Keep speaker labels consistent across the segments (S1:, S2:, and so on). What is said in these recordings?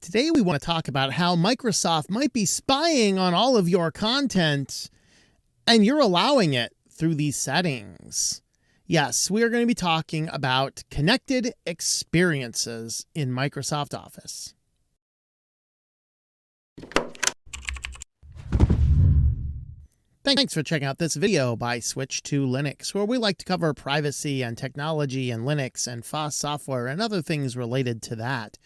S1: Today we want to talk about how Microsoft might be spying on all of your content and you're allowing it through these settings. Yes, we are going to be talking about connected experiences in Microsoft Office. Thanks for checking out this video by Switch2Linux, where we like to cover privacy and technology and Linux and FOSS software and other things related to that.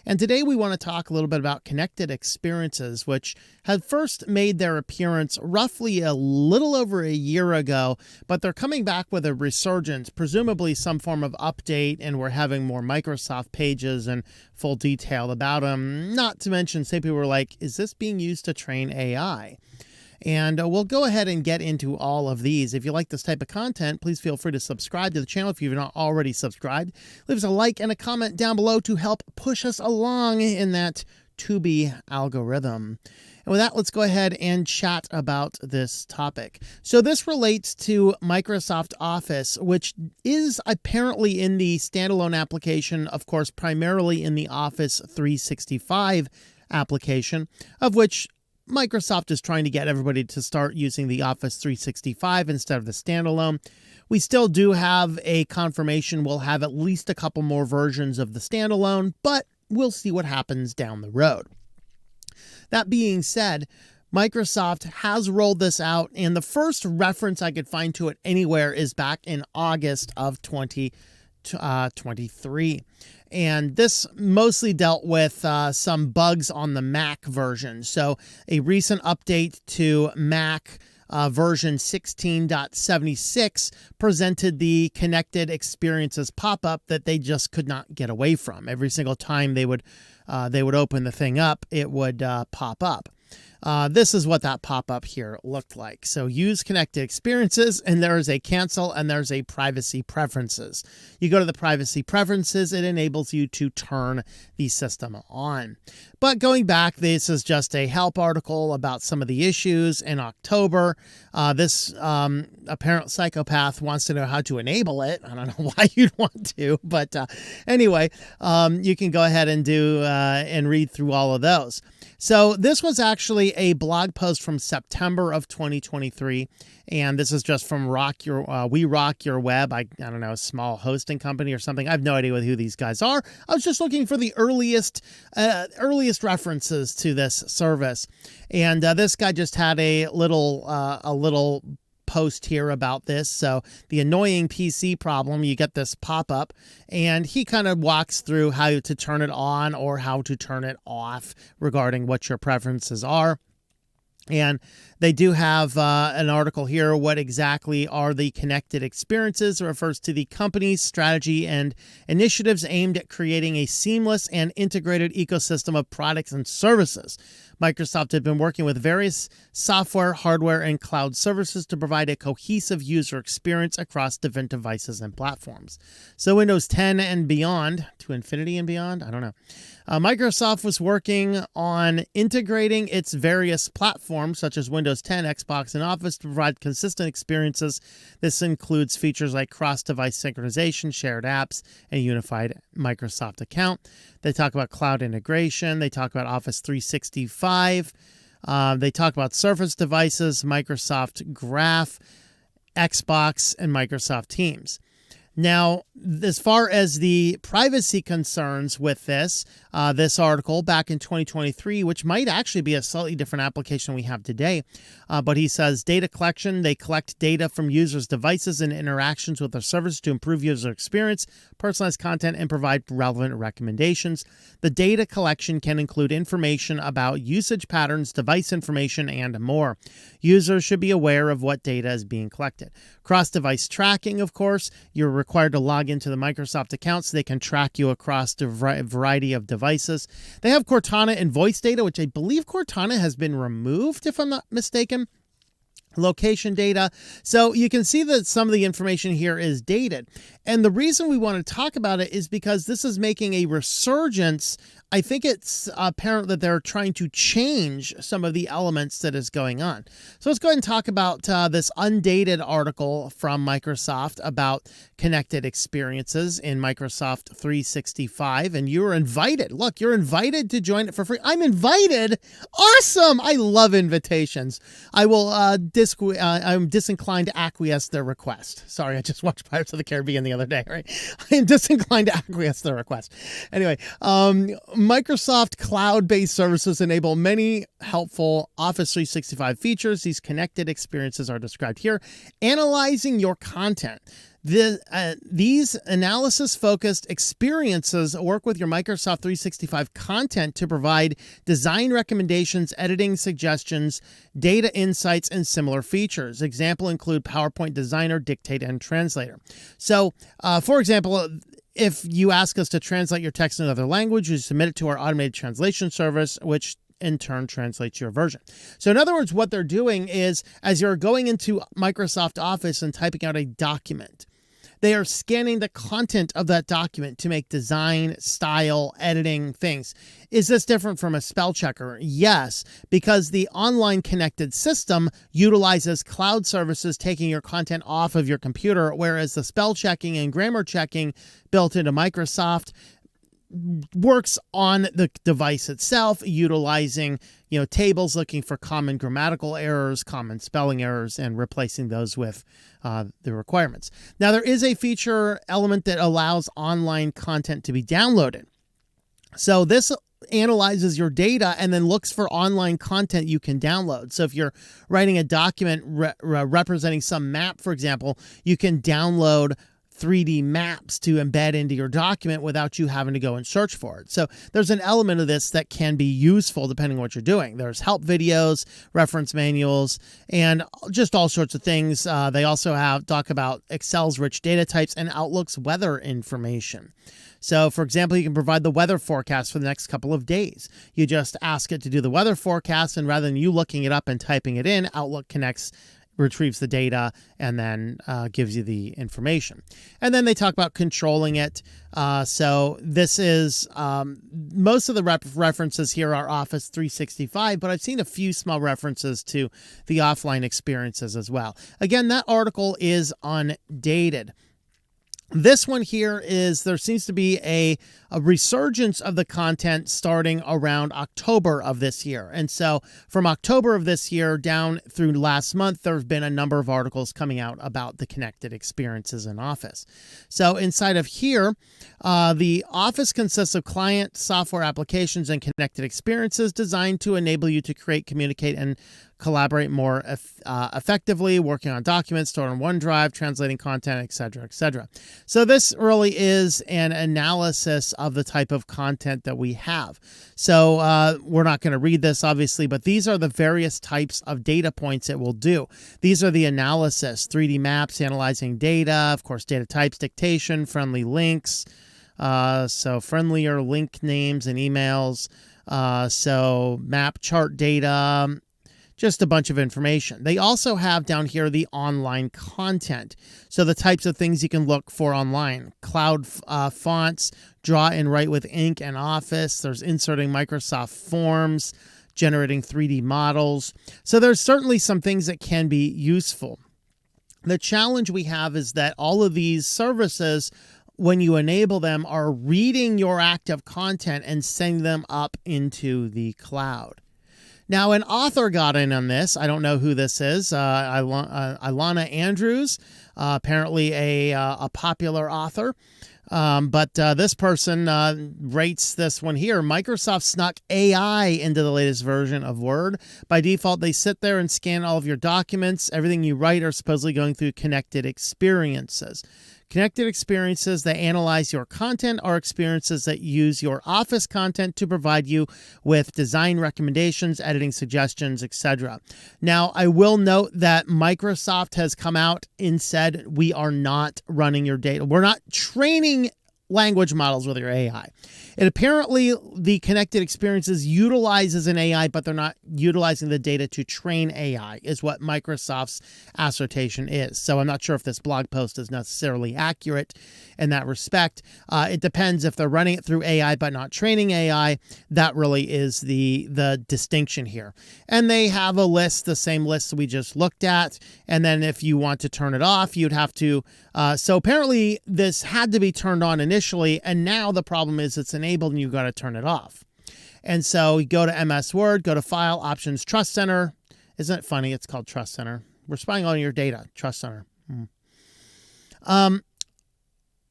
S1: And today we want to talk a little bit about connected experiences, which had first made their appearance roughly a little over a year ago, but they're coming back with a resurgence, presumably some form of update, and we're having more Microsoft pages and full detail about them. Not to mention, say people were like, is this being used to train AI? And we'll go ahead and get into all of these. If you like this type of content, please feel free to subscribe to the channel if you've not already subscribed. Leave us a like and a comment down below to help push us along in that Tubi algorithm. And with that, let's go ahead and chat about this topic. So this relates to Microsoft Office, which is apparently in the standalone application, of course, primarily in the Office 365 application, of which Microsoft is trying to get everybody to start using the Office 365 instead of the standalone. We still do have a confirmation we'll have at least a couple more versions of the standalone, but we'll see what happens down the road. That being said, Microsoft has rolled this out, and the first reference I could find to it anywhere is back in August of 2023. And this mostly dealt with some bugs on the Mac version. So a recent update to Mac version 16.76 presented the connected experiences pop-up that they just could not get away from. Every single time they would open the thing up, it would pop up. This is what that pop-up here looked like. So use connected experiences, and there is a cancel, and there's a privacy preferences. You go to the privacy preferences, it enables you to turn the system on. But going back, this is just a help article about some of the issues in October. This apparent psychopath wants to know how to enable it. I don't know why you'd want to, but anyway, you can go ahead and do and read through all of those. So this was actually a blog post from September of 2023, and this is just from We Rock Your Web. I don't know, a small hosting company or something. I have no idea who these guys are. I was just looking for the earliest references to this service, and this guy just had a little post here about this. So the annoying PC problem, you get this pop-up, and he kind of walks through how to turn it on or how to turn it off regarding what your preferences are. And they do have an article here. What exactly are the connected experiences? It refers to the company's strategy and initiatives aimed at creating a seamless and integrated ecosystem of products and services. Microsoft had been working with various software, hardware, and cloud services to provide a cohesive user experience across different devices and platforms. So Windows 10 and beyond, to infinity and beyond, I don't know. Microsoft was working on integrating its various platforms, such as Windows 10, Xbox, and Office, to provide consistent experiences. This includes features like cross-device synchronization, shared apps, and a unified Microsoft account. They talk about cloud integration. They talk about Office 365. They talk about Surface devices, Microsoft Graph, Xbox, and Microsoft Teams. Now, as far as the privacy concerns with this article back in 2023, which might actually be a slightly different application we have today, but he says data collection, they collect data from users' devices and interactions with their service to improve user experience, personalize content, and provide relevant recommendations. The data collection can include information about usage patterns, device information, and more. Users should be aware of what data is being collected. Cross-device tracking, of course, you're required to log into the Microsoft account so they can track you across a variety of devices. They have Cortana and voice data, which I believe Cortana has been removed, if I'm not mistaken. Location data. So you can see that some of the information here is dated. And the reason we want to talk about it is because this is making a resurgence I think it's apparent that they're trying to change some of the elements that is going on. So let's go ahead and talk about this undated article from Microsoft about connected experiences in Microsoft 365. And you're invited. Look, you're invited to join it for free. I'm invited. Awesome. I love invitations. I will I'm disinclined to acquiesce their request. Sorry, I just watched Pirates of the Caribbean the other day, right? I am disinclined to acquiesce their request. Anyway, Microsoft cloud-based services enable many helpful Office 365 features. These connected experiences are described here. Analyzing your content. These analysis-focused experiences work with your Microsoft 365 content to provide design recommendations, editing suggestions, data insights, and similar features. Example include PowerPoint Designer, Dictate, and Translator. So, for example, if you ask us to translate your text in another language, you submit it to our automated translation service, which in turn translates your version. So in other words, what they're doing is, as you're going into Microsoft Office and typing out a document, they are scanning the content of that document to make design, style, editing things. Is this different from a spell checker? Yes, because the online connected system utilizes cloud services taking your content off of your computer, whereas the spell checking and grammar checking built into Microsoft works on the device itself, utilizing, tables, looking for common grammatical errors, common spelling errors, and replacing those with the requirements. Now, there is a feature element that allows online content to be downloaded. So this analyzes your data and then looks for online content you can download. So if you're writing a document representing some map, for example, you can download 3D maps to embed into your document without you having to go and search for it. So there's an element of this that can be useful depending on what you're doing. There's help videos, reference manuals, and just all sorts of things. They also talk about Excel's rich data types and Outlook's weather information. So, for example, you can provide the weather forecast for the next couple of days. You just ask it to do the weather forecast, and rather than you looking it up and typing it in, Outlook retrieves the data and then gives you the information. And then they talk about controlling it. So this is most of the references here are Office 365, but I've seen a few small references to the offline experiences as well. Again, that article is undated. This one here is, there seems to be a resurgence of the content starting around October of this year. And so from October of this year down through last month, there have been a number of articles coming out about the connected experiences in Office. So inside of here, the Office consists of client software applications and connected experiences designed to enable you to create, communicate, and collaborate more effectively, working on documents stored on OneDrive, translating content, etc., etc. So this really is an analysis of the type of content that we have. So we're not going to read this, obviously, but these are the various types of data points it will do. These are the analysis: 3D maps, analyzing data, of course, data types, dictation, friendly links, so friendlier link names and emails, so map chart data, just a bunch of information. They also have down here the online content. So the types of things you can look for online: cloud fonts, draw and write with ink and Office. There's inserting Microsoft Forms, generating 3D models. So there's certainly some things that can be useful. The challenge we have is that all of these services, when you enable them, are reading your active content and sending them up into the cloud. Now, an author got in on this. I don't know who this is. Ilana Andrews, apparently a popular author. But this person rates this one here: Microsoft snuck AI into the latest version of Word. By default, they sit there and scan all of your documents. Everything you write are supposedly going through connected experiences. Connected experiences that analyze your content are experiences that use your Office content to provide you with design recommendations, editing suggestions, etc. Now, I will note that Microsoft has come out and said, we are not running your data. We're not training language models with your AI. It apparently, the connected experiences utilizes an AI, but they're not utilizing the data to train AI, is what Microsoft's assertion is. So I'm not sure if this blog post is necessarily accurate in that respect. It depends if they're running it through AI but not training AI. That really is the distinction here. And they have a list, the same list we just looked at. And then if you want to turn it off, you'd have to. So apparently this had to be turned on initially, and now the problem is it's enabled and you've got to turn it off. And so you go to MS Word, go to File, Options, Trust Center. Isn't it funny? It's called Trust Center. We're spying on your data. Trust Center.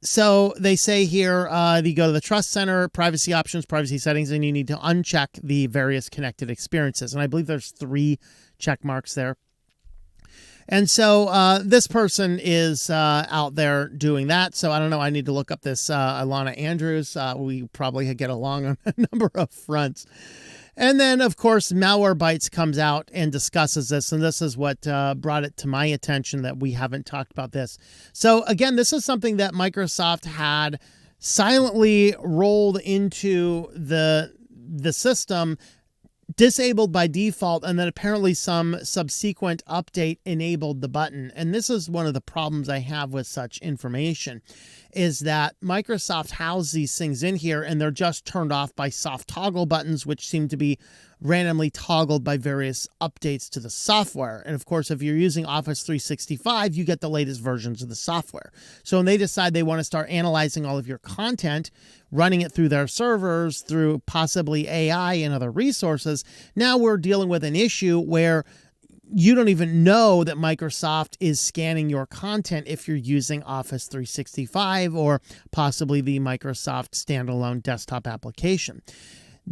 S1: So they say here, you go to the Trust Center, Privacy Options, Privacy Settings, and you need to uncheck the various connected experiences. And I believe there's 3 check marks there. And so this person is out there doing that. So I don't know. I need to look up this Alana Andrews. We probably get along on a number of fronts. And then, of course, Malwarebytes comes out and discusses this. And this is what brought it to my attention that we haven't talked about this. So, again, this is something that Microsoft had silently rolled into the system, disabled by default, and then apparently some subsequent update enabled the button. And this is one of the problems I have with such information, is that Microsoft housed these things in here and they're just turned off by soft toggle buttons, which seem to be randomly toggled by various updates to the software. And of course, if you're using Office 365, you get the latest versions of the software. So when they decide they want to start analyzing all of your content, running it through their servers, through possibly AI and other resources, now we're dealing with an issue where you don't even know that Microsoft is scanning your content if you're using Office 365 or possibly the Microsoft standalone desktop application.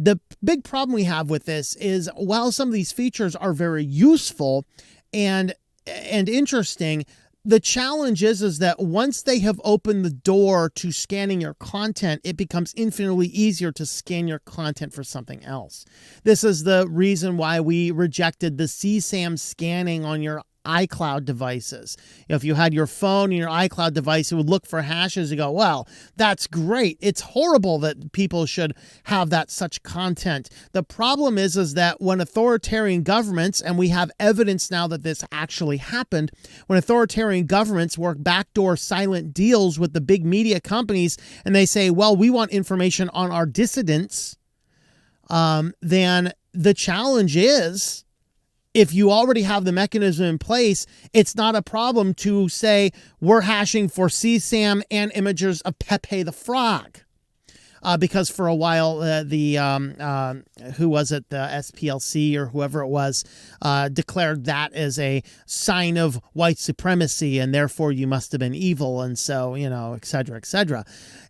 S1: The big problem we have with this is, while some of these features are very useful and interesting, the challenge is that once they have opened the door to scanning your content, it becomes infinitely easier to scan your content for something else. This is the reason why we rejected the CSAM scanning on your iCloud devices. If you had your phone and your iCloud device, it would look for hashes and go, well, that's great. It's horrible that people should have that such content. The problem is that when authoritarian governments, and we have evidence now that this actually happened, when authoritarian governments work backdoor silent deals with the big media companies and they say, well, we want information on our dissidents, then the challenge is, if you already have the mechanism in place, it's not a problem to say we're hashing for CSAM and images of Pepe the Frog. Because for a while, who was it, the SPLC or whoever it was, declared that as a sign of white supremacy, and therefore you must have been evil, and so, et cetera, et cetera.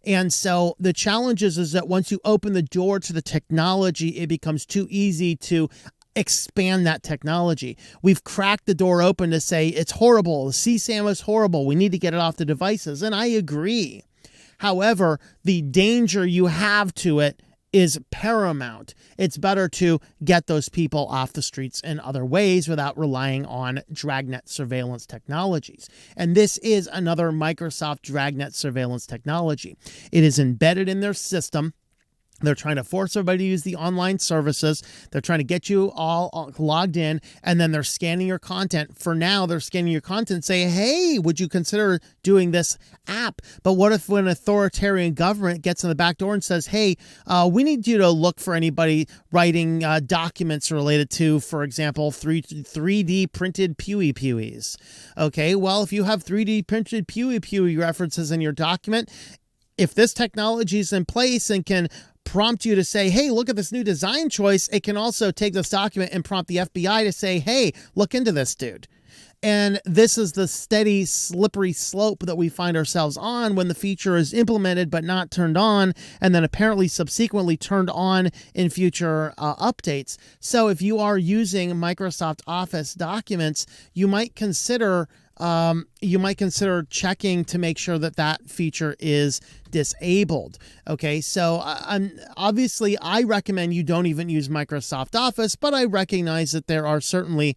S1: And so the challenge is that once you open the door to the technology, it becomes too easy to expand that technology. We've cracked the door open to say it's horrible. The CSAM is horrible. We need to get it off the devices. And I agree. However, the danger you have to it is paramount. It's better to get those people off the streets in other ways without relying on dragnet surveillance technologies. And this is another Microsoft dragnet surveillance technology. It is embedded in their system. They're trying to force everybody to use the online services. They're trying to get you all logged in, and then they're scanning your content. For now, they're scanning your content and say, hey, would you consider doing this app? But what if when an authoritarian government gets in the back door and says, hey, we need you to look for anybody writing documents related to, for example, 3D printed Pewies. Okay, well, if you have 3D printed Pewee references in your document, if this technology is in place and can prompt you to say, hey, look at this new design choice, it can also take this document and prompt the FBI to say, hey, look into this dude. And this is the steady, slippery slope that we find ourselves on when the feature is implemented but not turned on, and then apparently subsequently turned on in future updates. So if you are using Microsoft Office documents, you might consider checking to make sure that that feature is disabled. Okay, so obviously I recommend you don't even use Microsoft Office, but I recognize that there are certainly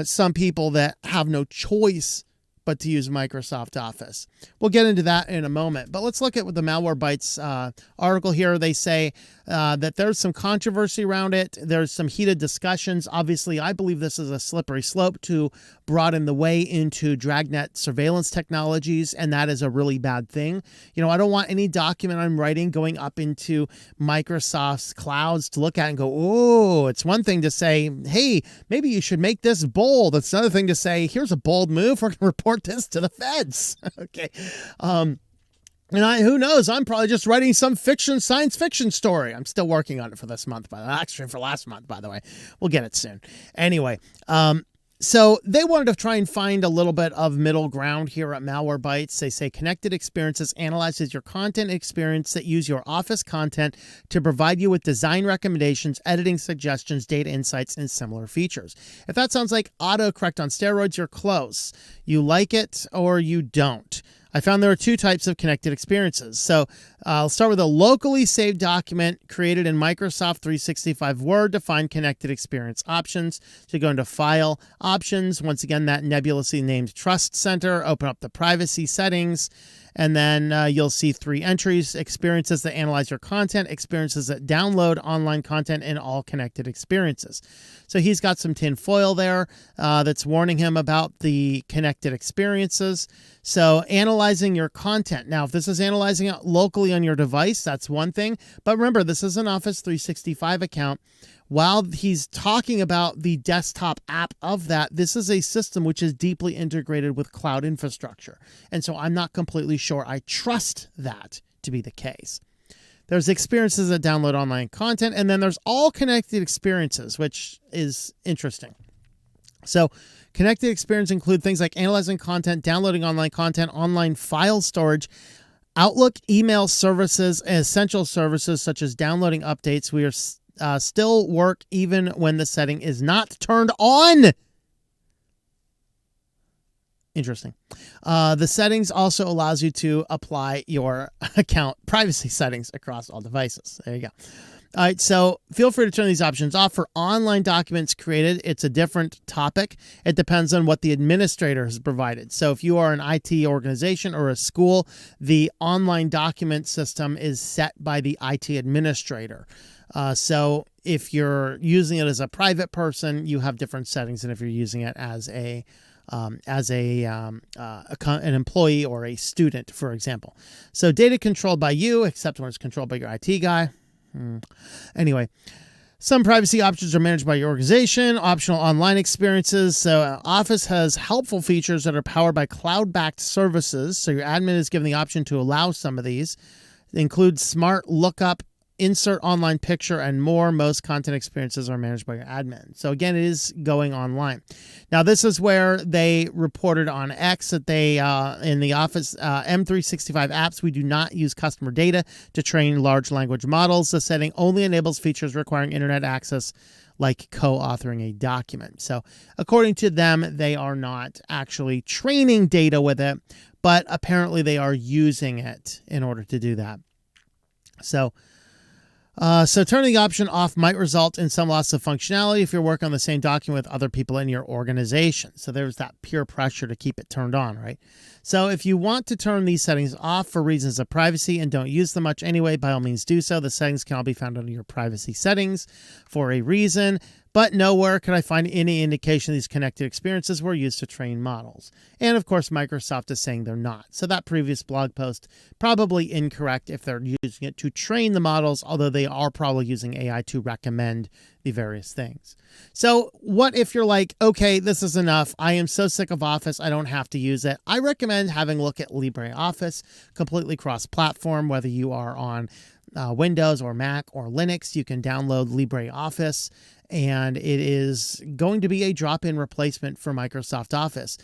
S1: some people that have no choice but to use Microsoft Office. We'll get into that in a moment, but let's look at the Malwarebytes article here. They say that there's some controversy around it. There's some heated discussions. Obviously, I believe this is a slippery slope to broaden the way into dragnet surveillance technologies, and that is a really bad thing. You know, I don't want any document I'm writing going up into Microsoft's clouds to look at and go, oh, it's one thing to say, hey, maybe you should make this bold. It's another thing to say, here's a bold move. We're going to report this to the feds. Okay. And who knows? I'm probably just writing some science fiction story. I'm still working on it for this month, actually for last month, by the way. We'll get it soon. Anyway, so they wanted to try and find a little bit of middle ground here at Malwarebytes. They say Connected Experiences analyzes your content experience that use your Office content to provide you with design recommendations, editing suggestions, data insights, and similar features. If that sounds like autocorrect on steroids, you're close. You like it or you don't. I found there are two types of connected experiences. So I'll start with a locally saved document created in Microsoft 365 Word to find connected experience options. So you go into File, Options, once again, that nebulously named Trust Center, open up the privacy settings, and then you'll see three entries: experiences that analyze your content, experiences that download online content, and all connected experiences. So he's got some tin foil there that's warning him about the connected experiences. So analyzing your content. Now, if this is analyzing it locally on your device, that's one thing. But remember, this is an Office 365 account. While he's talking about the desktop app of that, this is a system which is deeply integrated with cloud infrastructure. And so I'm not completely sure I trust that to be the case. There's experiences that download online content, and then there's all connected experiences, which is interesting. So connected experiences include things like analyzing content, downloading online content, online file storage, Outlook email services, and essential services such as downloading updates. We are still work even when the setting is not turned on. Interesting. The settings also allows you to apply your account privacy settings across all devices. There you go. All right, so feel free to turn these options off. For online documents created, it's a different topic. It depends on what the administrator has provided. So if you are an IT organization or a school, the online document system is set by the IT administrator. So if you're using it as a private person, you have different settings than if you're using it as an employee or a student, for example. So data controlled by you, except when it's controlled by your IT guy. Anyway, some privacy options are managed by your organization. Optional online experiences. So Office has helpful features that are powered by cloud-backed services. So your admin is given the option to allow some of these. It includes smart lookup, insert online picture, and more. Most content experiences are managed by your admin. So again, it is going online. Now, this is where they reported on X that they, in the Office M365 apps, we do not use customer data to train large language models. The setting only enables features requiring internet access, like co-authoring a document. So according to them, they are not actually training data with it, but apparently they are using it in order to do that. So turning the option off might result in some loss of functionality if you're working on the same document with other people in your organization. So there's that peer pressure to keep it turned on, right? So if you want to turn these settings off for reasons of privacy and don't use them much anyway, by all means do so. The settings can all be found under your privacy settings for a reason. But nowhere could I find any indication these connected experiences were used to train models. And of course, Microsoft is saying they're not. So that previous blog post, probably incorrect if they're using it to train the models, although they are probably using AI to recommend the various things. So what if you're like, okay, this is enough. I am so sick of Office, I don't have to use it. I recommend having a look at LibreOffice, completely cross-platform, whether you are on Windows or Mac or Linux. You can download LibreOffice, and it is going to be a drop-in replacement for Microsoft Office.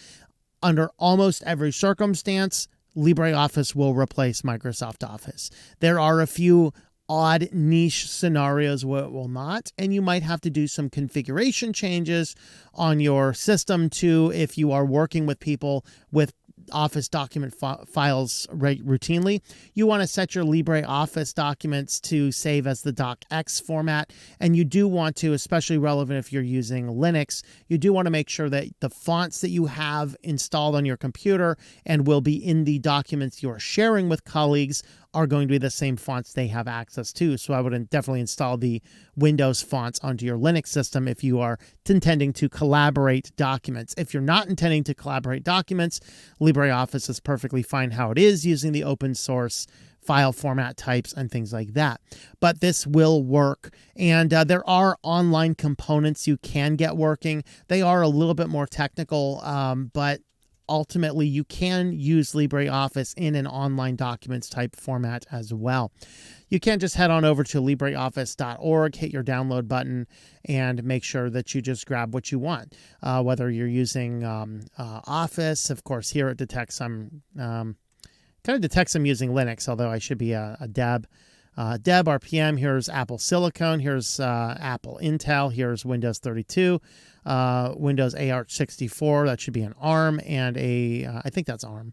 S1: Under almost every circumstance, LibreOffice will replace Microsoft Office. There are a few odd niche scenarios where it will not, and you might have to do some configuration changes on your system too if you are working with people with Office document files routinely, you want to set your LibreOffice documents to save as the docx format. And you do want to, especially relevant if you're using Linux, you do want to make sure that the fonts that you have installed on your computer and will be in the documents you're sharing with colleagues are going to be the same fonts they have access to. So I would definitely install the Windows fonts onto your Linux system if you are intending to collaborate documents. If you're not intending to collaborate documents, LibreOffice is perfectly fine how it is, using the open source file format types and things like that. But this will work. And there are online components you can get working. They are a little bit more technical, but ultimately you can use LibreOffice in an online documents type format as well. You can just head on over to LibreOffice.org, hit your download button, and make sure that you just grab what you want. Whether you're using Office, of course, here it detects some, kind of detects I'm using Linux, although I should be a Deb. Deb RPM, here's Apple Silicon, here's Apple Intel, here's Windows 32, Windows ARch64, that should be an ARM, and I think that's ARM.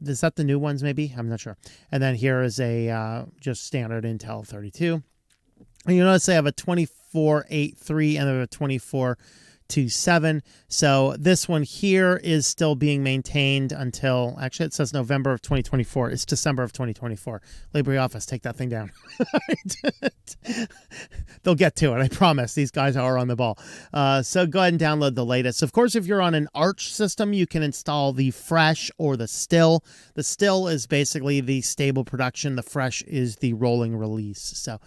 S1: Is that the new ones maybe? I'm not sure. And then here is a just standard Intel 32. And you notice they have a 2483 and a 2427. So this one here is still being maintained until, actually it says November of 2024. It's December of 2024. LibreOffice, take that thing down. They'll get to it, I promise. These guys are on the ball. So go ahead and download the latest. Of course, if you're on an Arch system, you can install the Fresh or the Still. The Still is basically the stable production. The Fresh is the rolling release. So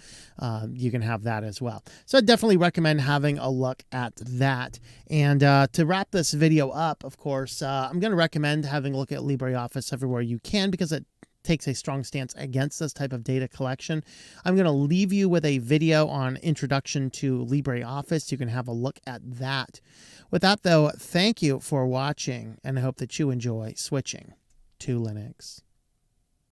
S1: you can have that as well. So I definitely recommend having a look at that. And to wrap this video up, of course, I'm going to recommend having a look at LibreOffice everywhere you can, because it takes a strong stance against this type of data collection. I'm going to leave you with a video on introduction to LibreOffice. You can have a look at that. With that, though, thank you for watching, and I hope that you enjoy switching to Linux.